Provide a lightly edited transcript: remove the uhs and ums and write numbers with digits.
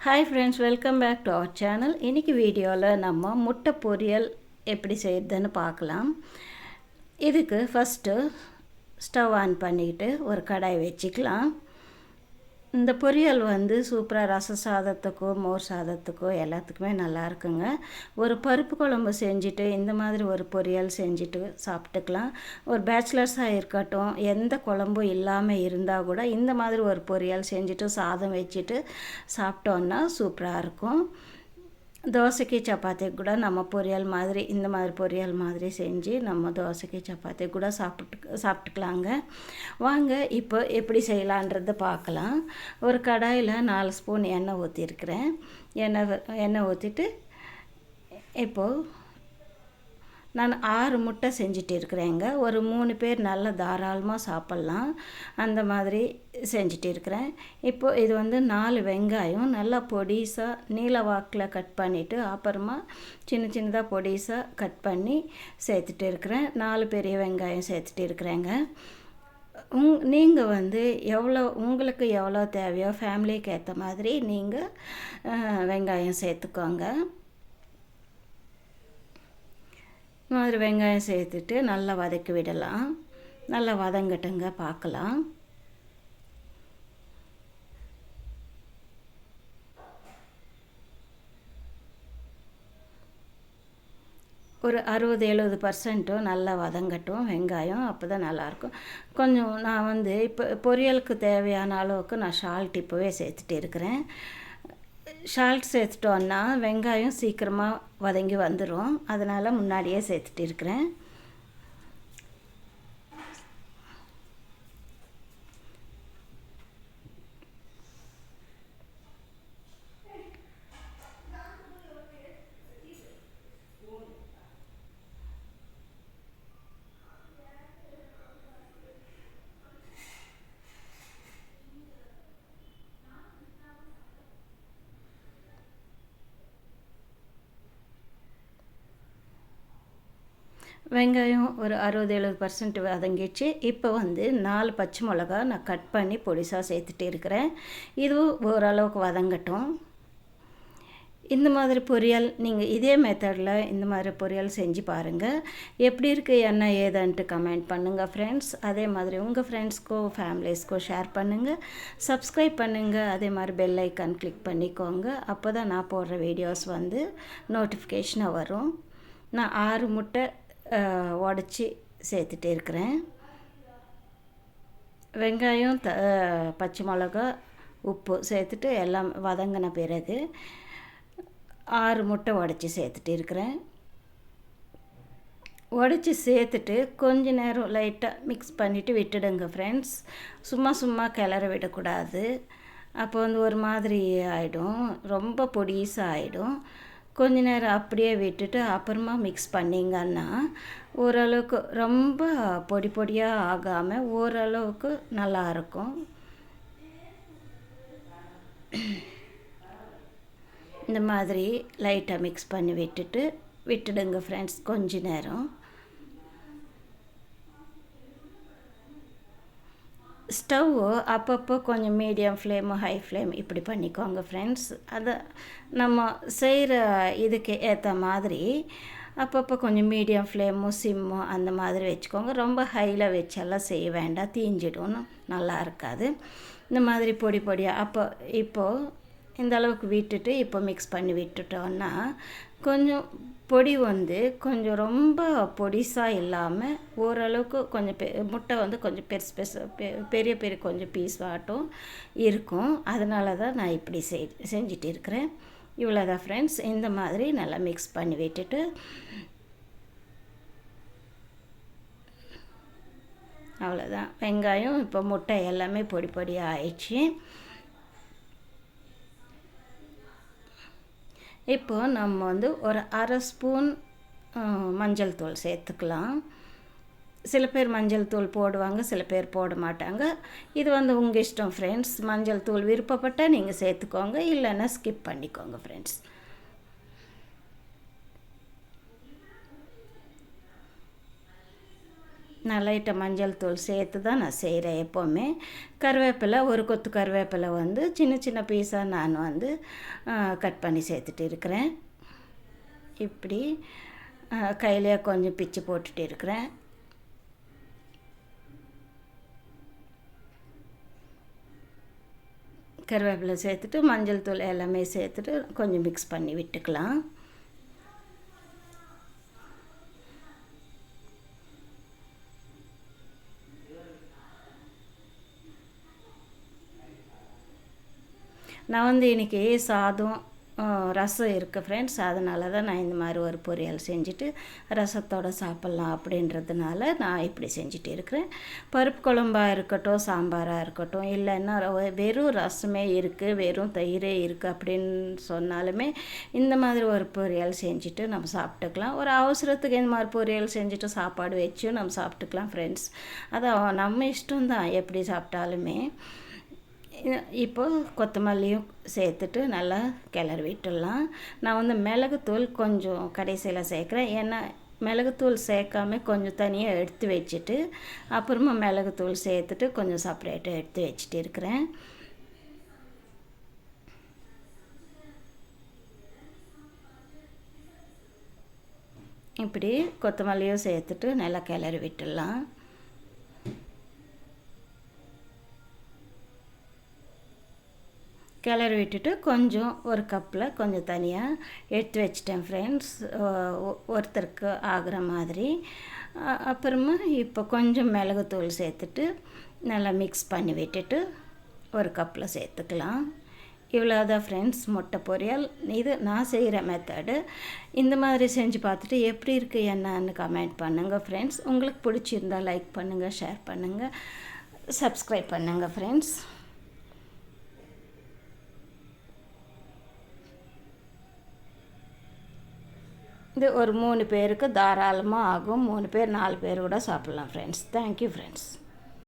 Hi friends, welcome back to our channel. இன்றைக்கி வீடியோவில் நம்ம முட்டை பொரியல் எப்படி செய்யுதுன்னு பார்க்கலாம். இதுக்கு ஃபஸ்ட்டு ஸ்டவ் ஆன் பண்ணிக்கிட்டு ஒரு கடாய் வச்சுக்கலாம். இந்த பொரியல் சூப்பராக ரச சாதத்துக்கோ மோர் சாதத்துக்கோ எல்லாத்துக்குமே நல்லா இருக்குங்க. ஒரு பருப்பு குழம்பு செஞ்சுட்டு இந்த மாதிரி ஒரு பொரியல் செஞ்சுட்டு சாப்பிட்டுக்கலாம். ஒரு பேச்சுலர்ஸாக இருக்கட்டும், எந்த குழம்பும் இல்லாமல் இருந்தால் கூட இந்த மாதிரி ஒரு பொரியல் செஞ்சுட்டு சாதம் வச்சுட்டு சாப்பிட்டோன்னா சூப்பராக இருக்கும். தோசைக்கு சப்பாத்திக்கு கூட நம்ம பொரியல் மாதிரி இந்த மாதிரி பொரியல் மாதிரி செஞ்சு நம்ம தோசைக்கு சப்பாத்தி கூட சாப்பிட்டுக்கலாங்க. வாங்க இப்போ எப்படி செய்யலான்றதை பார்க்கலாம். ஒரு கடாயில் 4 ஸ்பூன் எண்ணெய் ஊற்றிருக்கிறேன். எண்ணெய் ஊற்றிட்டு இப்போது நான் 6 முட்டை செஞ்சுட்டு இருக்கிறேங்க. ஒரு 3 பேர் நல்லா தாராளமாக சாப்பிட்லாம், அந்த மாதிரி செஞ்சுட்டு இருக்கிறேன். இப்போது இது 4 வெங்காயம் நல்லா பொடிசாக நீல வாக்கில் கட் பண்ணிவிட்டு அப்புறமா சின்னதாக பொடிசாக கட் பண்ணி சேர்த்துட்டு இருக்கிறேன். 4 பெரிய வெங்காயம் சேர்த்துட்டு இருக்கிறேங்க. நீங்கள் உங்களுக்கு எவ்வளோ தேவையோ ஃபேமிலிக்கு ஏற்ற மாதிரி நீங்கள் வெங்காயம் சேர்த்துக்கோங்க. இந்த மாதிரி வெங்காயம் சேர்த்துட்டு நல்லா வதக்கி விடலாம். நல்லா வதங்கட்டுங்க, பார்க்கலாம். ஒரு 60-70% நல்லா வதங்கட்டும் வெங்காயம், அப்போ தான் நல்லாயிருக்கும். கொஞ்சம் நான் இப்போ பொரியலுக்கு தேவையான அளவுக்கு நான் சால்ட் இப்போவே சேர்த்துட்டு இருக்கிறேன். சால்ட் சேர்த்துட்டோன்னா வெங்காயம் சீக்கிரமாக வதங்கி வந்துடும், அதனால் முன்னாடியே சேர்த்துட்டு இருக்கிறேன். வெங்காயம் ஒரு 60-70% வதங்கிச்சு. இப்போ 4 பச்சை மிளகா நான் கட் பண்ணி பொடிசாக சேர்த்துட்டு இருக்கிறேன். இதுவும் ஓரளவுக்கு வதங்கட்டும். இந்த மாதிரி பொரியல் நீங்கள் இதே மெத்தடில் இந்த மாதிரி பொரியல் செஞ்சு பாருங்கள். எப்படி இருக்குது என்ன ஏதான்ட்டு கமெண்ட் பண்ணுங்கள் ஃப்ரெண்ட்ஸ். அதே மாதிரி உங்கள் ஃப்ரெண்ட்ஸ்க்கோ ஃபேமிலிஸ்க்கோ ஷேர் பண்ணுங்கள், சப்ஸ்கிரைப் பண்ணுங்கள். அதே மாதிரி பெல் ஐக்கான் கிளிக் பண்ணிக்கோங்க. அப்போ தான் நான் போடுற வீடியோஸ் நோட்டிஃபிகேஷனாக வரும். நான் 6 முட்டை உடச்சி சேர்த்துட்டு இருக்கிறேன். வெங்காயம் பச்சை மிளகா உப்பு சேர்த்துட்டு எல்லாம் வதங்கின பிறகு 6 முட்டை உடச்சி சேர்த்துட்டு இருக்கிறேன். உடச்சி சேர்த்துட்டு கொஞ்ச நேரம் லைட்டாக மிக்ஸ் பண்ணிவிட்டு விட்டுடுங்க ஃப்ரெண்ட்ஸ். சும்மா கிளற விடக்கூடாது, அப்போ ஒரு மாதிரி ஆகிடும், ரொம்ப பொடிசாக ஆகிடும். கொஞ்ச நேரம் அப்படியே விட்டுட்டு அப்புறமா மிக்ஸ் பண்ணிங்கன்னா ஓரளவுக்கு ரொம்ப பொடியாக ஆகாமல் ஓரளவுக்கு நல்லாயிருக்கும். இந்த மாதிரி லைட்டாக மிக்ஸ் பண்ணி விட்டுடுங்க ஃப்ரெண்ட்ஸ் கொஞ்ச நேரம். ஸ்டவ் அப்பப்போ கொஞ்சம் மீடியம் ஃப்ளேமு ஹை ஃப்ளேம் இப்படி பண்ணிக்கோங்க ஃப்ரெண்ட்ஸ். அதை நம்ம செய்கிற இதுக்கு ஏற்ற மாதிரி அப்பப்போ கொஞ்சம் மீடியம் ஃப்ளேமு சிம்மு அந்த மாதிரி வச்சுக்கோங்க. ரொம்ப ஹையில் வச்செல்லாம் செய்ய வேண்டாம், தீஞ்சிடும், நல்லா இருக்காது. இந்த மாதிரி பொடியாக இப்போது இந்த அளவுக்கு விட்டுட்டு இப்போ மிக்ஸ் பண்ணி விட்டுட்டோன்னா கொஞ்சம் பொடி கொஞ்சம் ரொம்ப பொடிசாக இல்லாமல் ஓரளவுக்கு கொஞ்சம் முட்டை கொஞ்சம் பெரிய கொஞ்சம் பீஸ் ஆட்டும் இருக்கும். அதனால தான் நான் இப்படி செஞ்சுட்டு இருக்கிறேன். இவ்வளோதான் ஃப்ரெண்ட்ஸ். இந்த மாதிரி நல்லா மிக்ஸ் பண்ணி விட்டுட்டு அவ்வளோதான். வெங்காயம் இப்போ முட்டை எல்லாமே பொடியாக ஆயிடுச்சு. இப்போது நம்ம ஒரு 1/2 ஸ்பூன் மஞ்சள் தூள் சேர்த்துக்கலாம். சில பேர் மஞ்சள் தூள் போடுவாங்க, சில பேர் போட மாட்டாங்க. இது உங்கள் இஷ்டம் ஃப்ரெண்ட்ஸ். மஞ்சள் தூள் விருப்பப்பட்டால் நீங்கள் சேர்த்துக்கோங்க, இல்லைன்னா ஸ்கிப் பண்ணிக்கோங்க ஃப்ரெண்ட்ஸ். நான் லைட்டாக மஞ்சள் தூள் சேர்த்து தான் நான் செய்கிறேன் எப்போவுமே. கருவேப்பிலை, ஒரு கொத்து கருவேப்பிலை வந்து சின்ன சின்ன பீஸாக நான் வந்து கட் பண்ணி சேர்த்துட்டு இருக்கிறேன். இப்படி கையிலே கொஞ்சம் பிச்சு போட்டுட்டு இருக்கிறேன். கருவேப்பிலை சேர்த்துட்டு மஞ்சள் தூள் எல்லாமே சேர்த்துட்டு கொஞ்சம் மிக்ஸ் பண்ணி விட்டுக்கலாம். நான் வந்து இன்றைக்கி சாதம் ரசம் இருக்குது ஃப்ரெண்ட்ஸ், அதனால தான் நான் இந்த மாதிரி ஒரு பொரியல் செஞ்சுட்டு ரசத்தோடு சாப்பிட்லாம் அப்படின்றதுனால நான் இப்படி செஞ்சுட்டு இருக்கிறேன். பருப்பு குழம்பாக இருக்கட்டும், சாம்பாராக இருக்கட்டும், இல்லைன்னா வெறும் ரசமே இருக்குது, வெறும் தயிரே இருக்குது அப்படின்னு சொன்னாலுமே இந்த மாதிரி ஒரு பொரியல் செஞ்சுட்டு நம்ம சாப்பிட்டுக்கலாம். ஒரு அவசரத்துக்கு இந்த மாதிரி பொரியல் செஞ்சுட்டு சாப்பாடு வச்சும் நம்ம சாப்பிட்டுக்கலாம் ஃப்ரெண்ட்ஸ். அதான் நம்ம இஷ்டம்தான் எப்படி சாப்பிட்டாலுமே. இப்போ கொத்தமல்லியும் சேர்த்துட்டு நல்லா கிளறி விட்டுடலாம். நான் வந்து மிளகுத்தூள் கொஞ்சம் கடைசியில் சேர்க்குறேன். ஏன்னா மிளகுத்தூள் சேர்க்காம கொஞ்சம் தனியாக எடுத்து வச்சுட்டு அப்புறமா மிளகுத்தூள் சேர்த்துட்டு கொஞ்சம் செப்பரேட்டாக எடுத்து வச்சுட்டு இருக்கிறேன். இப்படி கொத்தமல்லியும் சேர்த்துட்டு நல்லா கிளறி விட்டுடலாம். கிளறி விட்டுட்டு கொஞ்சம் ஒரு கப்பில் கொஞ்சம் தனியாக எடுத்து வச்சிட்டேன் ஃப்ரெண்ட்ஸ், ஒருத்தருக்கு ஆகிற மாதிரி. அப்புறமா இப்போ கொஞ்சம் மிளகுத்தூள் சேர்த்துட்டு நல்லா மிக்ஸ் பண்ணி விட்டுட்டு ஒரு கப்பில் சேர்த்துக்கலாம். இவ்வளோதான் ஃப்ரெண்ட்ஸ் முட்டை பொரியல். இது நான் செய்கிற மெத்தடு. இந்த மாதிரி செஞ்சு பார்த்துட்டு எப்படி இருக்குது என்னன்னு கமெண்ட் பண்ணுங்கள் ஃப்ரெண்ட்ஸ். உங்களுக்கு பிடிச்சிருந்தால் லைக் பண்ணுங்கள், ஷேர் பண்ணுங்கள், சப்ஸ்கிரைப் பண்ணுங்கள் ஃப்ரெண்ட்ஸ். இது ஒரு 3 பேருக்கு தாராளமாக ஆகும். 3 பேர் 4 பேர் கூட சாப்பிட்லாம் ஃப்ரெண்ட்ஸ். Thank you friends.